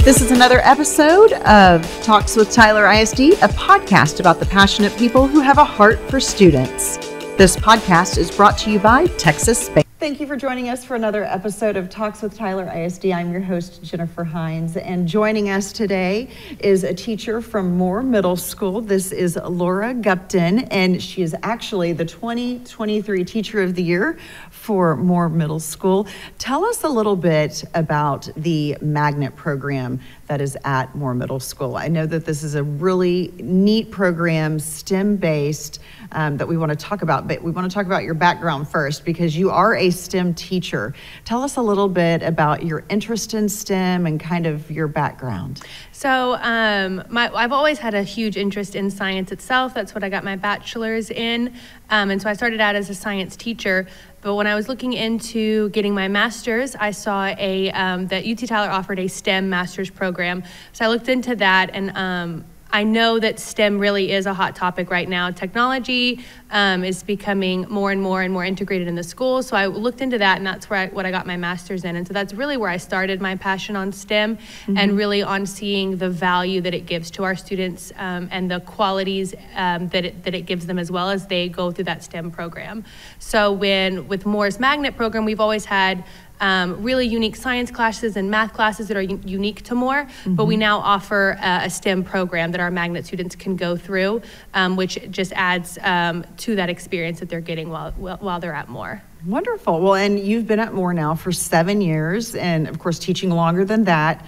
This is another episode of Talks with Tyler ISD, a podcast about the passionate people who have a heart for students. This podcast is brought to you by Texas Space. Thank you for joining us for another episode of Talks with Tyler ISD. I'm your host, Jennifer Hines, and joining us today is a teacher from Moore Middle School. This is Lauren Gupton, and she is actually the 2023 Teacher of the Year for Moore Middle School. Tell us a little bit about the magnet program that is at Moore Middle School. I know that this is a really neat program, STEM-based, that we want to talk about, but we want to talk about your background first because you are a STEM teacher. Tell us a little bit about your interest in STEM and kind of your background. So I've always had a huge interest in science itself. That's what I got my bachelor's in. And so I started out as a science teacher. But when I was looking into getting my master's, I saw that UT Tyler offered a STEM master's program. So I looked into that, and I know that STEM really is a hot topic right now. Technology is becoming more and more integrated in the school. So I looked into that, and that's what I got my master's in. And so that's really where I started my passion on STEM, and really on seeing the value that it gives to our students and the qualities that it gives them as well as they go through that STEM program. So with Moore's Magnet program, we've always had really unique science classes and math classes that are unique to Moore, but we now offer a STEM program that our magnet students can go through, which just adds to that experience that they're getting while they're at Moore. Wonderful. Well, and you've been at Moore now for 7 years, and of course teaching longer than that.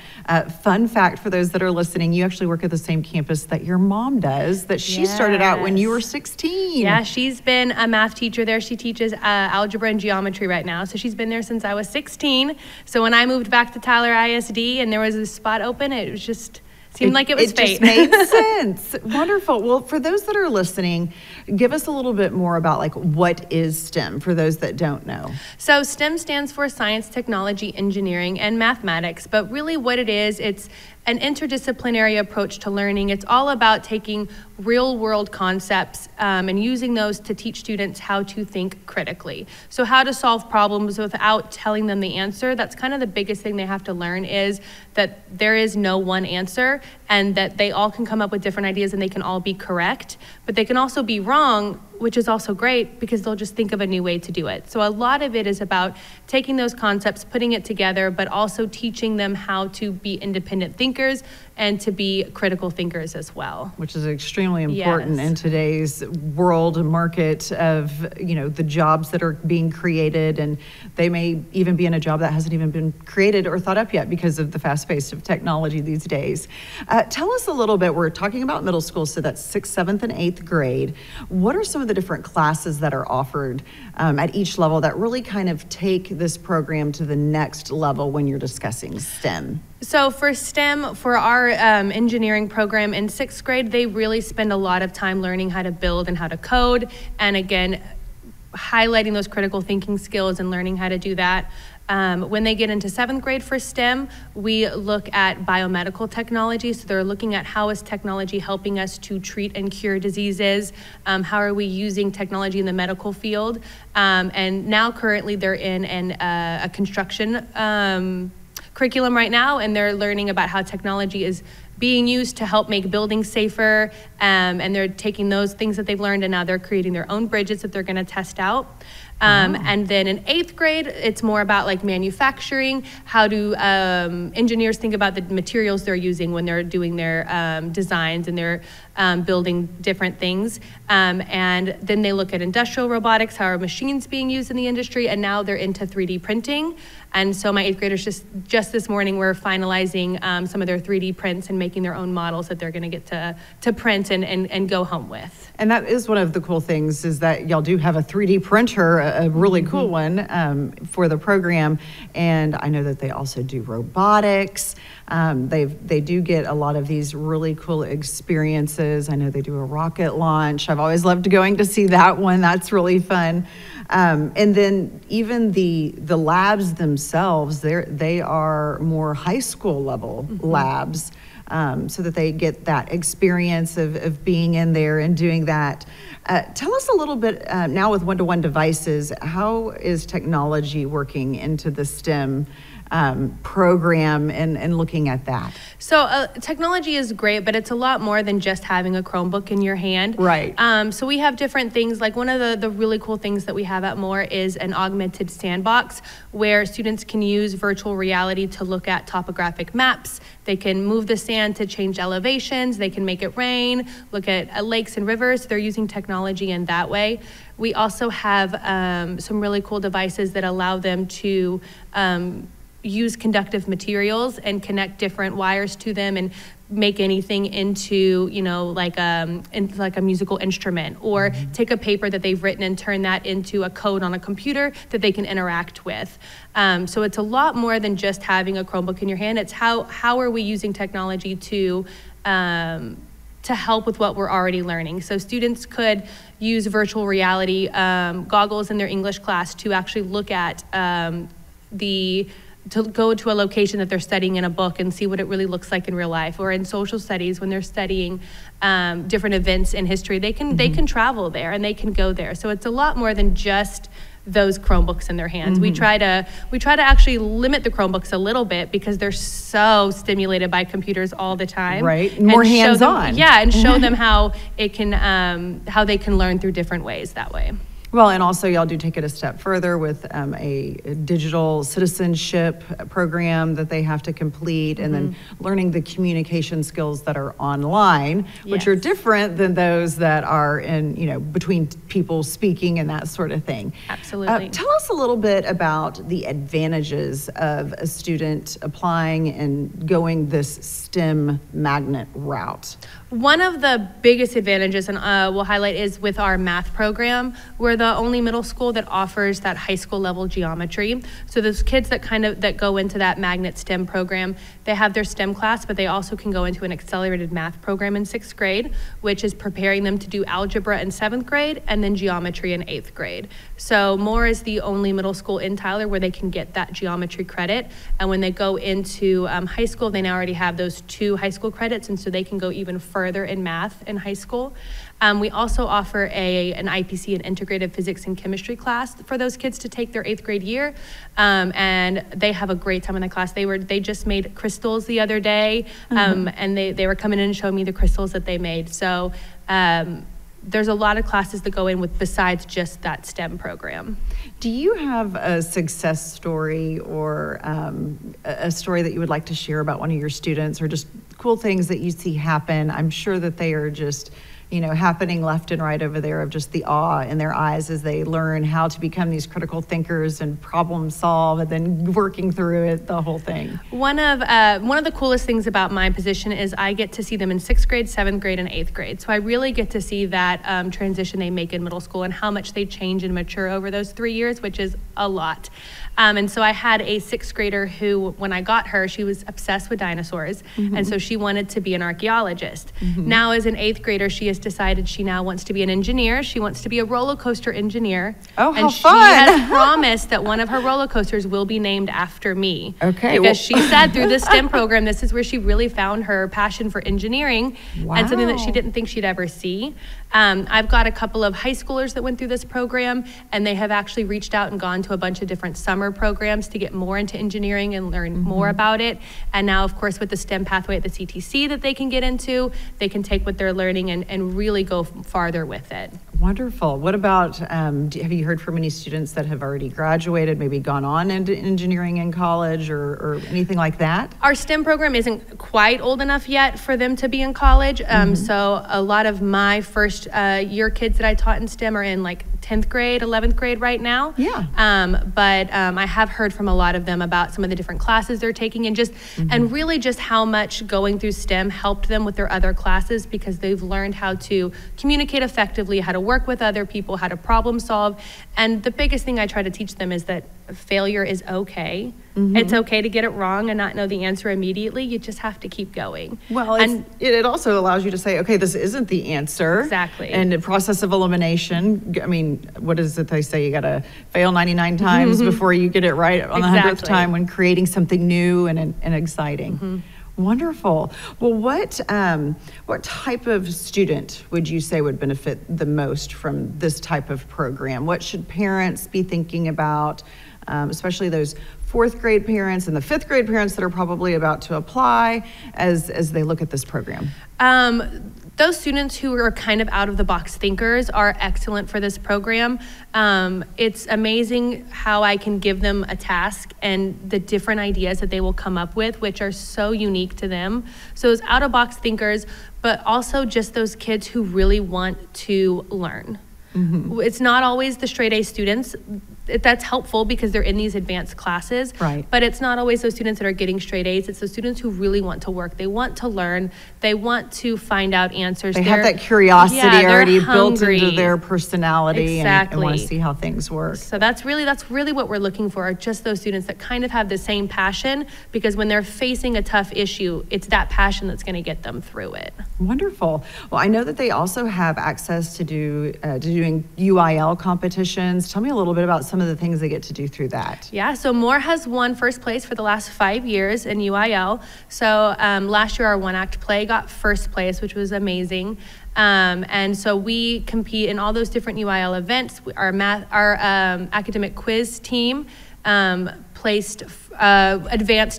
Fun fact for those that are listening, you actually work at the same campus that your mom does, that she started out when you were 16. Yeah, she's been a math teacher there. She teaches algebra and geometry right now, so she's been there since I was 16. So when I moved back to Tyler ISD and there was a spot open, it was just seemed like it was fate. It just made sense. Wonderful. Well, for those that are listening, give us a little bit more about what is STEM for those that don't know. So STEM stands for science, technology, engineering, and mathematics. But really what it is, it's an interdisciplinary approach to learning. It's all about taking real world concepts and using those to teach students how to think critically. So how to solve problems without telling them the answer. That's kind of the biggest thing they have to learn, is that there is no one answer, and that they all can come up with different ideas and they can all be correct, but they can also be wrong, which is also great because they'll just think of a new way to do it. So a lot of it is about taking those concepts, putting it together, but also teaching them how to be independent thinkers and to be critical thinkers as well. Which is extremely important in today's world market of, the jobs that are being created, and they may even be in a job that hasn't even been created or thought up yet because of the fast pace of technology these days. Tell us a little bit, we're talking about middle school, so that's 6th, 7th, and 8th grade. What are some of the different classes that are offered at each level that really kind of take this program to the next level when you're discussing STEM? So for STEM, for our engineering program in 6th grade, they really spend a lot of time learning how to build and how to code, and again, highlighting those critical thinking skills and learning how to do that. When they get into 7th grade for STEM, we look at biomedical technology. So they're looking at how is technology helping us to treat and cure diseases? How are we using technology in the medical field? And now currently they're in a construction curriculum right now, and they're learning about how technology is being used to help make buildings safer, and they're taking those things that they've learned and now they're creating their own bridges that they're going to test out. And then in 8th grade, it's more about manufacturing. How do engineers think about the materials they're using when they're doing their designs and they're building different things. And then they look at industrial robotics, how are machines being used in the industry, and now they're into 3D printing. And so my 8th graders just this morning were finalizing some of their 3D prints and making their own models that they're going to get to print and go home with. And that is one of the cool things, is that y'all do have a 3D printer, a really cool one for the program. And I know that they also do robotics. They do get a lot of these really cool experiences. I know they do a rocket launch. I've always loved going to see that one. That's really fun. And then even the labs themselves, they are more high school level labs. So that they get that experience of being in there and doing that. Tell us a little bit now with one-to-one devices, how is technology working into the STEM program and looking at that? So technology is great, but it's a lot more than just having a Chromebook in your hand. Right. So we have different things, like one of the really cool things that we have at Moore is an augmented sandbox where students can use virtual reality to look at topographic maps. They can move the sand to change elevations. They can make it rain, look at lakes and rivers. They're using technology in that way. We also have some really cool devices that allow them to use conductive materials and connect different wires to them and make anything into, like a musical instrument, or take a paper that they've written and turn that into a code on a computer that they can interact with. So it's a lot more than just having a Chromebook in your hand. It's how are we using technology to help with what we're already learning. So students could use virtual reality goggles in their English class to actually look at to go to a location that they're studying in a book and see what it really looks like in real life, or in social studies when they're studying different events in history. They can travel there and they can go there. So it's a lot more than just those Chromebooks in their hands. We try to actually limit the Chromebooks a little bit because they're so stimulated by computers all the time. Right, more hands-on. Yeah, and show them how they can learn through different ways that way. Well, and also y'all do take it a step further with a digital citizenship program that they have to complete, and then learning the communication skills that are online, which are different than those that are in, between people speaking and that sort of thing. Absolutely. Tell us a little bit about the advantages of a student applying and going this STEM magnet route. One of the biggest advantages, and we'll highlight, is with our math program. We're the only middle school that offers that high school level geometry. So those kids that go into that magnet STEM program, they have their STEM class, but they also can go into an accelerated math program in 6th grade, which is preparing them to do algebra in 7th grade and then geometry in 8th grade. So Moore is the only middle school in Tyler where they can get that geometry credit. And when they go into high school, they now already have those 2 high school credits, and so they can go even further in math in high school. We also offer an IPC, an integrated physics and chemistry class for those kids to take their 8th grade year, and they have a great time in the class. They just made crystals the other day, and they were coming in and showing me the crystals that they made. So there's a lot of classes that go in with besides just that STEM program. Do you have a success story or a story that you would like to share about one of your students, or just cool things that you see happen? I'm sure that they are just, happening left and right over there, of just the awe in their eyes as they learn how to become these critical thinkers and problem solve, and then working through it, the whole thing. One of the coolest things about my position is I get to see them in 6th grade, 7th grade, and 8th grade. So I really get to see that transition they make in middle school and how much they change and mature over those 3 years, which is a lot. And so I had a 6th grader who, when I got her, she was obsessed with dinosaurs, and so she wanted to be an archaeologist. Now, as an 8th grader, she has decided she now wants to be an engineer. She wants to be a roller coaster engineer. Oh, how and fun! She has promised that one of her roller coasters will be named after me. Okay. Because she said through the STEM program, this is where she really found her passion for engineering, and something that she didn't think she'd ever see. I've got a couple of high schoolers that went through this program, and they have actually reached out and gone to a bunch of different summer programs to get more into engineering and learn more about it. And now, of course, with the STEM pathway at the CTC that they can get into, they can take what they're learning and really go farther with it. Wonderful. What about, have you heard from any students that have already graduated, maybe gone on into engineering in college or anything like that? Our STEM program isn't quite old enough yet for them to be in college. So a lot of my first year kids that I taught in STEM are in like 10th grade, 11th grade right now. Yeah. But I have heard from a lot of them about some of the different classes they're taking, and just and really just how much going through STEM helped them with their other classes, because they've learned how to communicate effectively, how to work with other people, how to problem solve. And the biggest thing I try to teach them is that failure is okay. It's okay to get it wrong and not know the answer immediately. You just have to keep going. Well, and it also allows you to say, okay, this isn't the answer. Exactly. And the process of elimination, I mean, what is it they say? You got to fail 99 times before you get it right on the 100th time when creating something new and exciting. Wonderful. Well, what type of student would you say would benefit the most from this type of program? What should parents be thinking about, especially those fourth grade parents and the fifth grade parents that are probably about to apply as they look at this program? Those students who are kind of out of the box thinkers are excellent for this program. It's amazing how I can give them a task and the different ideas that they will come up with, which are so unique to them. So those out of box thinkers, but also just those kids who really want to learn. Mm-hmm. It's not always the straight A students. That's helpful because they're in these advanced classes, right? But it's not always those students that are getting straight A's. It's the students who really want to work. They want to learn. They want to find out answers. They have that curiosity already built hungry. Into their personality, exactly. and want to see how things work. So that's really what we're looking for, are just those students that kind of have the same passion, because when they're facing a tough issue, it's that passion that's going to get them through it. Wonderful. Well, I know that they also have access to doing UIL competitions. Tell me a little bit about some of the things they get to do through that. Yeah, so Moore has won first place for the last 5 years in UIL. So last year our one act play got first place, which was amazing. And so we compete in all those different UIL events. Our academic quiz team advanced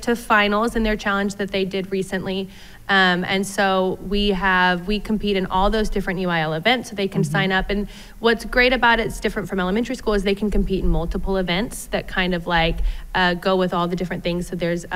to finals in their challenge that they did recently. And so we compete in all those different UIL events, so they can sign up. And what's great about it's different from elementary school is they can compete in multiple events that kind of like go with all the different things. So there's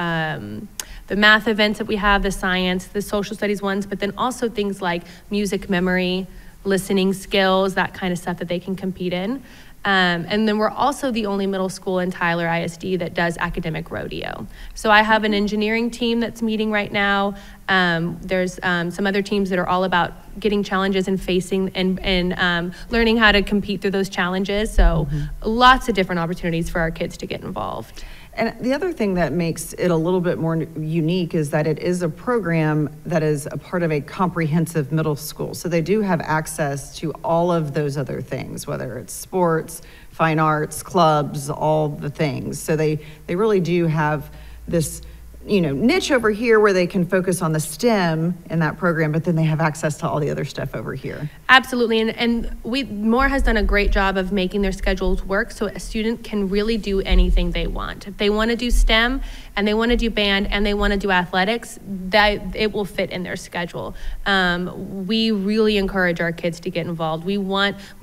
the math events that we have, the science, the social studies ones, but then also things like music memory, listening skills, that kind of stuff that they can compete in. And then we're also the only middle school in Tyler ISD that does academic rodeo. So I have an engineering team that's meeting right now. There's some other teams that are all about getting challenges and facing and learning how to compete through those challenges. So lots of different opportunities for our kids to get involved. And the other thing that makes it a little bit more unique is that it is a program that is a part of a comprehensive middle school. So they do have access to all of those other things, whether it's sports, fine arts, clubs, all the things. So they really do have this niche over here where they can focus on the STEM in that program, but then they have access to all the other stuff over here. Absolutely, and Moore has done a great job of making their schedules work so a student can really do anything they want. If they want to do STEM and they want to do band and they want to do athletics, that it will fit in their schedule. We really encourage our kids to get involved. We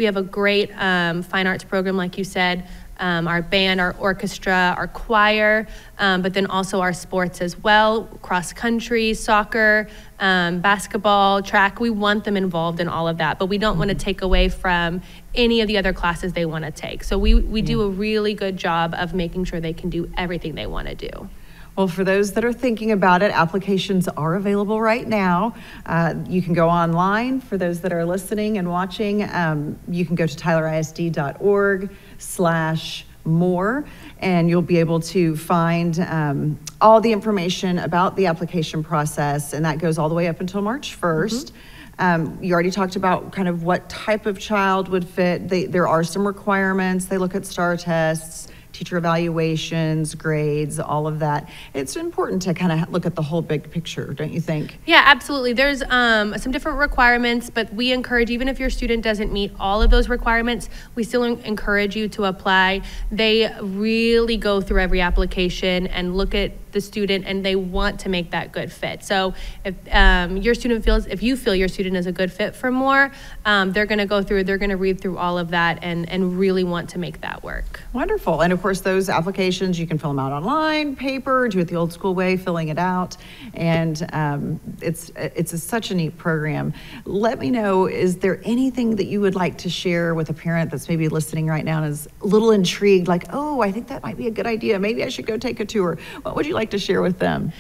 have a great fine arts program, like you said. Our band, our orchestra, our choir, but then also our sports as well, cross country, soccer, basketball, track. We want them involved in all of that, but we don't want to take away from any of the other classes they want to take. So we do a really good job of making sure they can do everything they want to do. Well, for those that are thinking about it, applications are available right now. You can go online. For those that are listening and watching, you can go to tylerisd.org/more, and you'll be able to find all the information about the application process, and that goes all the way up until March 1st. You already talked about kind of what type of child would fit. There are some requirements. They look at STAR tests, teacher evaluations, grades, all of that. It's important to kind of look at the whole big picture, don't you think? Yeah, absolutely. There's some different requirements, but we encourage, even if your student doesn't meet all of those requirements, we still encourage you to apply. They really go through every application and look at the student, and they want to make that good fit. So if you feel your student is a good fit for Moore, they're going to go through, they're going to read through all of that and really want to make that work. Wonderful. And of course, those applications, you can fill them out online, paper, do it the old school way, filling it out. And it's such a neat program. Let me know, is there anything that you would like to share with a parent that's maybe listening right now and is a little intrigued, like, oh, I think that might be a good idea. Maybe I should go take a tour. What would you like to share with them?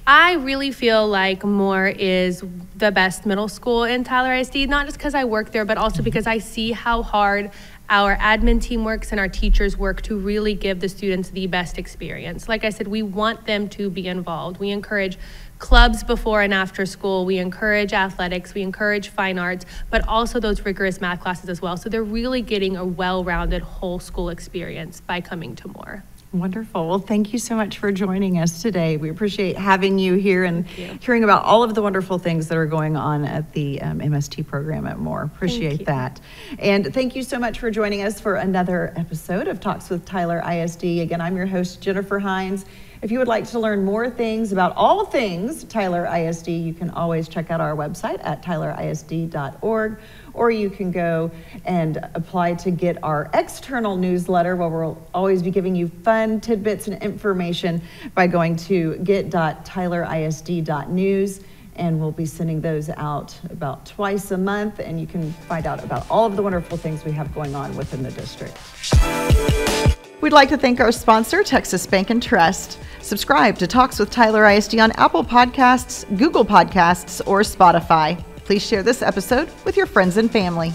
I really feel like Moore is the best middle school in Tyler ISD, not just because I work there, but also because I see how hard our admin team works and our teachers work to really give the students the best experience. Like I said, we want them to be involved. We encourage clubs before and after school. We encourage athletics. We encourage fine arts, but also those rigorous math classes as well. So they're really getting a well-rounded whole school experience by coming to Moore. Wonderful. Well, thank you so much for joining us today. We appreciate having you here and hearing about all of the wonderful things that are going on at the MST program at Moore. Appreciate that. And thank you so much for joining us for another episode of Talks with Tyler ISD. Again, I'm your host, Jennifer Hines. If you would like to learn more things about all things Tyler ISD, you can always check out our website at tylerisd.org, or you can go and apply to get our external newsletter, where we'll always be giving you fun tidbits and information by going to get.tylerisd.news. And we'll be sending those out about twice a month, and you can find out about all of the wonderful things we have going on within the district. We'd like to thank our sponsor, Texas Bank and Trust. Subscribe to Talks with Tyler ISD on Apple Podcasts, Google Podcasts, or Spotify. Please share this episode with your friends and family.